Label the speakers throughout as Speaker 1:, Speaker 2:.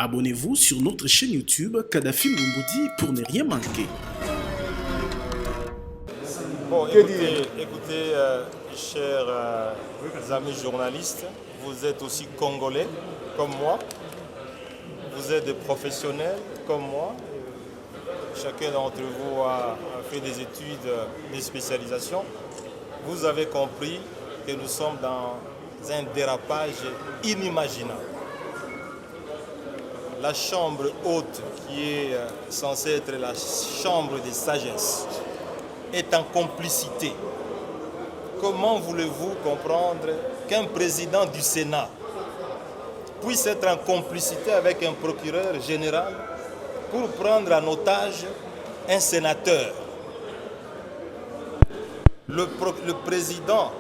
Speaker 1: Abonnez-vous sur notre chaîne YouTube Kadhafi Moumoudi pour ne rien manquer.
Speaker 2: Bon, écoutez, chers amis journalistes, vous êtes aussi congolais comme moi, vous êtes des professionnels comme moi. Chacun d'entre vous a fait des études, des spécialisations. Vous avez compris que nous sommes dans un dérapage inimaginable. La chambre haute, qui est censée être la chambre des sagesses, est en complicité. Comment voulez-vous comprendre qu'un président du Sénat puisse être en complicité avec un procureur général pour prendre en otage un sénateur? Le président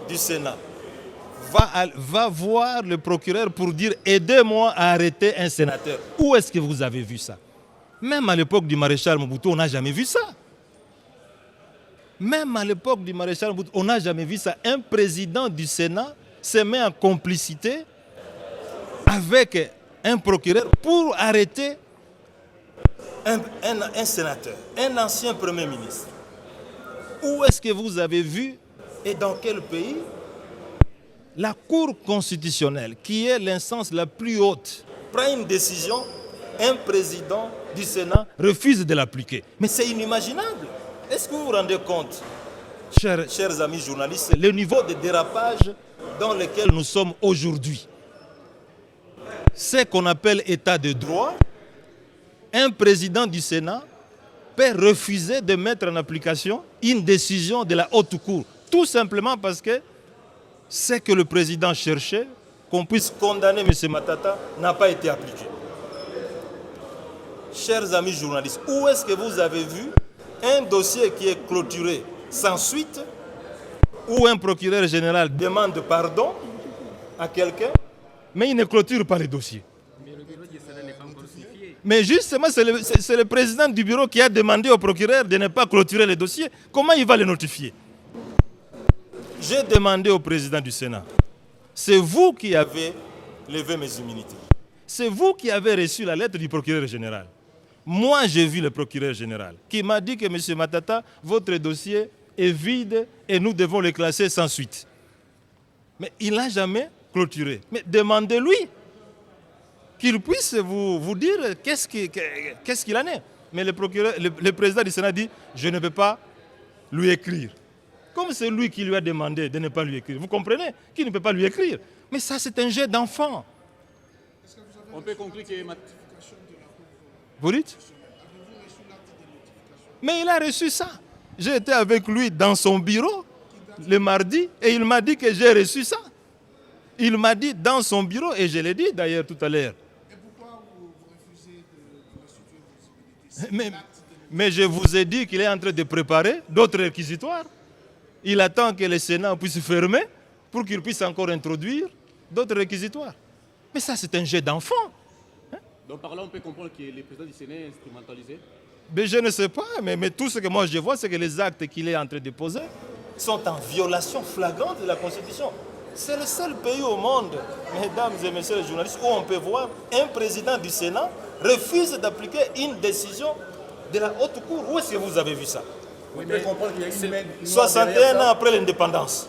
Speaker 2: du Sénat va voir le procureur pour dire « Aidez-moi à arrêter un sénateur ». Où est-ce que vous avez vu ça? Même à l'époque du maréchal Mobutu, on n'a jamais vu ça. Même à l'époque du maréchal Mobutu, on n'a jamais vu ça. Un président du Sénat se met en complicité avec un procureur pour arrêter un sénateur, un ancien Premier ministre. Où est-ce que vous avez vu et dans quel pays la Cour constitutionnelle, qui est l'instance la plus haute, prend une décision, un président du Sénat refuse de l'appliquer? Mais c'est inimaginable. Est-ce que vous vous rendez compte, chers amis journalistes, le niveau de dérapage dans lequel nous sommes aujourd'hui? Ce qu'on appelle état de droit, un président du Sénat peut refuser de mettre en application une décision de la haute cour, tout simplement parce que ce que le président cherchait, qu'on puisse condamner M. Matata, n'a pas été appliqué. Chers amis journalistes, où est-ce que vous avez vu un dossier qui est clôturé sans suite, où un procureur général demande pardon à quelqu'un, mais il ne clôture pas les dossiers? Mais justement, c'est le président du bureau qui a demandé au procureur de ne pas clôturer les dossiers. Comment il va les notifier? J'ai demandé au président du Sénat, c'est vous qui avez levé mes immunités. C'est vous qui avez reçu la lettre du procureur général. Moi, j'ai vu le procureur général qui m'a dit que M. Matata, votre dossier est vide et nous devons le classer sans suite. Mais il n'a jamais clôturé. Mais demandez-lui qu'il puisse vous dire qu'est-ce qu'il en est. Mais le président du Sénat dit, je ne peux pas lui écrire. Comme c'est lui qui lui a demandé de ne pas lui écrire. Vous comprenez qu'il ne peut pas lui écrire. Mais ça, c'est un jeu d'enfant.
Speaker 3: On peut conclure qu'il y a
Speaker 2: Vous dites? Mais il a reçu ça. J'ai été avec lui dans son bureau le mardi et il m'a dit que j'ai reçu ça. Il m'a dit dans son bureau, et je l'ai dit d'ailleurs tout à l'heure.
Speaker 4: Et pourquoi vous refusez de restituer vos immunités?
Speaker 2: Mais je vous ai dit qu'il est en train de préparer d'autres réquisitoires. Il attend que le Sénat puisse fermer pour qu'il puisse encore introduire d'autres réquisitoires. Mais ça, c'est un jeu d'enfant.
Speaker 3: Donc par là, on peut comprendre que le président du Sénat est instrumentalisé?
Speaker 2: Mais je ne sais pas, mais tout ce que moi je vois, c'est que les actes qu'il est en train de poser sont en violation flagrante de la Constitution. C'est le seul pays au monde, mesdames et messieurs les journalistes, où on peut voir un président du Sénat refuse d'appliquer une décision de la haute cour. Où est-ce que vous avez vu ça?
Speaker 4: On peut comprendre qu'il y a une main noire
Speaker 2: 61
Speaker 4: derrière
Speaker 2: ans
Speaker 4: ça.
Speaker 2: après l'indépendance.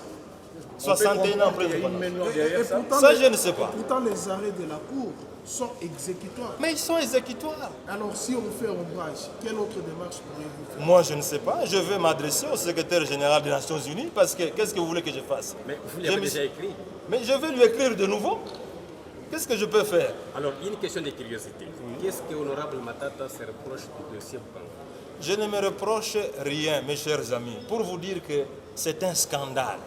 Speaker 2: 61 ans après
Speaker 4: Il y a une main
Speaker 2: l'indépendance.
Speaker 4: noire derrière ça.
Speaker 2: Ça, je ne sais pas.
Speaker 4: Pourtant, les arrêts de la Cour sont exécutoires.
Speaker 2: Mais ils sont exécutoires.
Speaker 4: Alors, si on fait ombrage, quelle autre démarche pourriez-vous faire?
Speaker 2: Moi, je ne sais pas. Je vais m'adresser au secrétaire général des Nations Unies parce que qu'est-ce que vous voulez que je fasse?
Speaker 5: Mais vous l'avez déjà écrit.
Speaker 2: Mais je vais lui écrire de nouveau. Qu'est-ce que je peux faire?
Speaker 5: Alors, il y a une question de curiosité. Qu'est-ce que l'honorable Matata se reproche du dossier Boukango?
Speaker 2: Je ne me reproche rien, mes chers amis, pour vous dire que c'est un scandale.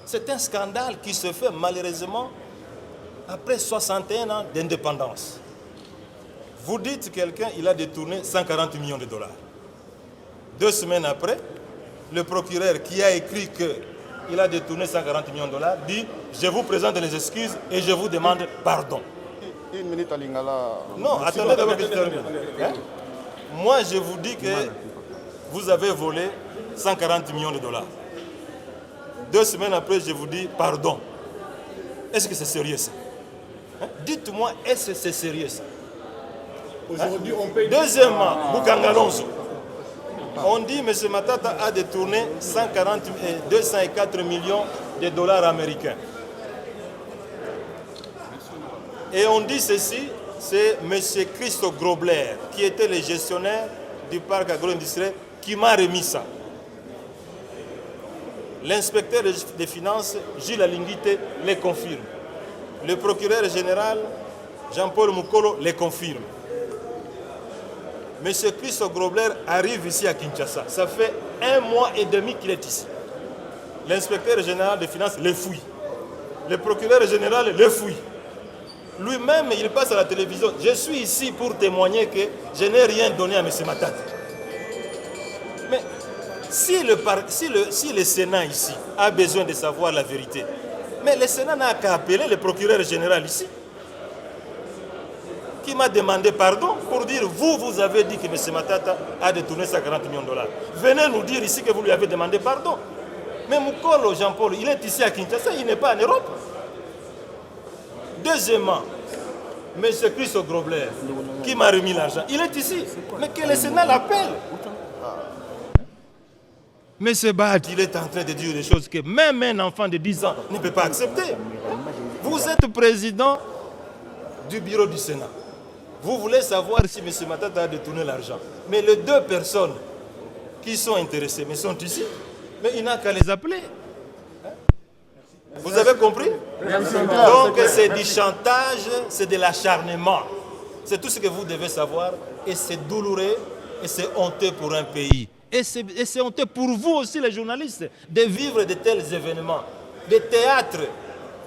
Speaker 2: C'est un scandale qui se fait malheureusement après 61 ans d'indépendance. Vous dites quelqu'un, il a détourné 140 millions de dollars. 2 semaines après, le procureur qui a écrit qu'il a détourné 140 millions de dollars dit « Je vous présente les excuses et je vous demande pardon ».
Speaker 6: Une minute à Lingala.
Speaker 2: Non, attendez d'abord que je termine. Hein? Moi, je vous dis que vous avez volé 140 millions de dollars. 2 semaines après, je vous dis pardon. Est-ce que c'est sérieux ça? Hein? Dites-moi, est-ce que c'est sérieux ça?
Speaker 3: Aujourd'hui, on paye.
Speaker 2: Deuxièmement, Boukangalonzo. On dit que M. Matata a détourné 204 millions de dollars américains. Et on dit ceci, c'est M. Christo Grobler, qui était le gestionnaire du parc agro-industriel, qui m'a remis ça. L'inspecteur des finances, Gilles Alinguite, les confirme. Le procureur général, Jean-Paul Moukolo, les confirme. M. Christo Grobler arrive ici à Kinshasa. Ça fait 1 mois et demi qu'il est ici. L'inspecteur général des finances le fouille. Le procureur général le fouille. Lui-même, il passe à la télévision. Je suis ici pour témoigner que je n'ai rien donné à M. Matata. Mais si le Sénat ici a besoin de savoir la vérité, mais le Sénat n'a qu'à appeler le procureur général ici, qui m'a demandé pardon pour dire vous avez dit que M. Matata a détourné 140 millions de dollars. Venez nous dire ici que vous lui avez demandé pardon. Mais Moukolo Jean-Paul, il est ici à Kinshasa, il n'est pas en Europe. Deuxièmement, M. Christo Grobler, qui m'a remis l'argent, il est ici. Mais que le Sénat l'appelle. Mais ce Bad, il est en train de dire des choses que même un enfant de 10 ans ne peut pas accepter. Vous êtes président du bureau du Sénat. Vous voulez savoir si M. Matata a détourné l'argent. Mais les 2 personnes qui sont intéressées mais sont ici, mais il n'a qu'à les appeler. Vous avez compris? Donc c'est du chantage, c'est de l'acharnement. C'est tout ce que vous devez savoir. Et c'est douloureux et c'est honteux pour un pays. Et c'est honteux pour vous aussi les journalistes de vivre de tels événements. Des théâtres,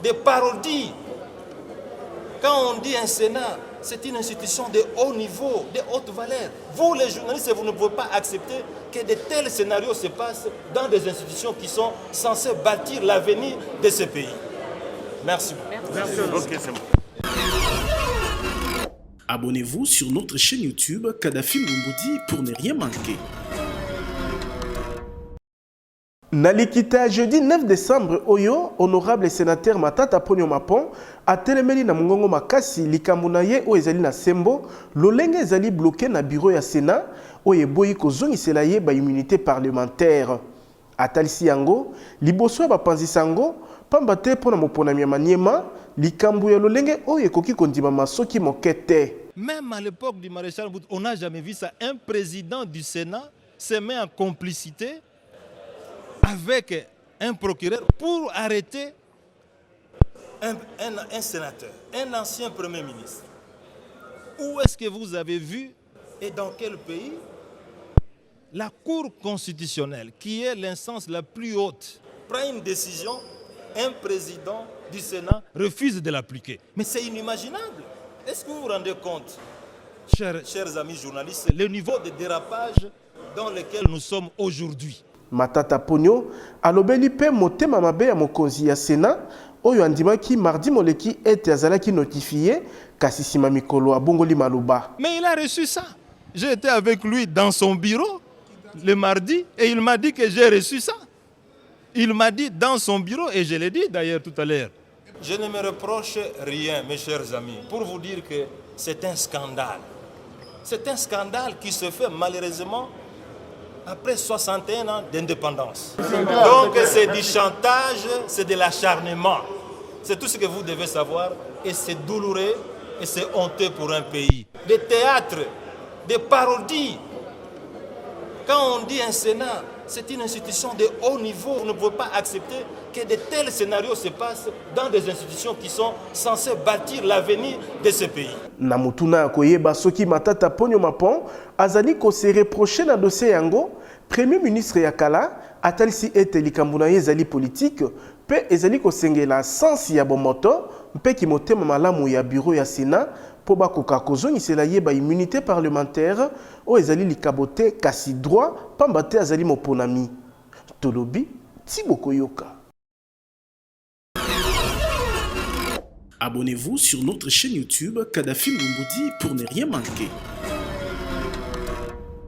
Speaker 2: des parodies. Quand on dit un Sénat, c'est une institution de haut niveau, de haute valeur. Vous les journalistes, vous ne pouvez pas accepter que de tels scénarios se passent dans des institutions qui sont censées bâtir l'avenir de ce pays. Merci beaucoup. Merci. Okay, c'est bon.
Speaker 1: Abonnez-vous sur notre chaîne YouTube Kadhafi Moumoudi pour ne rien manquer.
Speaker 7: Nalikita jeudi 9 décembre oyo honorable sénateur Matata Ponyo Mapon a telemeli na mongongo makasi likambo na ye o ezali na sembo lolenge ezali bloqué na bureau ya Sénat oyo boyi kozongisela ye ba immunité parlementaire atalisi yango liboso ba panzisango pamba te pona moponami ya maniema likambo ya lolenge oyo ekoki kondima masoki mokete.
Speaker 2: Même à l'époque du maréchal Mobutu, on n'a jamais vu ça. Un président du Sénat se met en complicité avec un procureur pour arrêter un sénateur, un ancien premier ministre. Où est-ce que vous avez vu et dans quel pays la Cour constitutionnelle, qui est l'instance la plus haute, prend une décision, un président du Sénat refuse de l'appliquer? Mais c'est inimaginable. Est-ce que vous vous rendez compte, chers amis journalistes, le niveau de dérapage dans lequel nous sommes aujourd'hui?
Speaker 7: Matata Ponyo alobeli pe motema mabe ya mokonzi ya Sénat oyo andimaki mardi moleki ete azalaki notifié kasi sima mikolo abongoli maloba.
Speaker 2: Mais il a reçu ça. J'ai été avec lui dans son bureau le mardi et il m'a dit que j'ai reçu ça. Il m'a dit dans son bureau et je l'ai dit d'ailleurs tout à l'heure. Je ne me reproche rien, mes chers amis, pour vous dire que c'est un scandale. C'est un scandale qui se fait malheureusement après 61 ans d'indépendance. Donc c'est du chantage, c'est de l'acharnement. C'est tout ce que vous devez savoir et c'est douloureux et c'est honteux pour un pays. Des théâtres, des parodies. Quand on dit un Sénat, c'est une institution de haut niveau. Vous ne pouvez pas accepter que de tels scénarios se passent dans des institutions qui sont censées bâtir l'avenir de ce pays.
Speaker 7: Namutuna koyeba soki Matata Ponyo Mapon azali ko se reprocher na dossier yango Premier ministre Yakala atalisi ete likambo na ye ezali politique pe ezali ko sengela sansi ya bomoto mpe ki motema malamu ya bureau ya Sénat po bakoka kozongisela ye ba immunité parlementaire o ezali likabote kasi droit pamba te azali moponami tolobi Tiboko Yoka.
Speaker 1: Abonnez-vous sur notre chaîne YouTube Kadhafi Moumoudi pour ne rien manquer.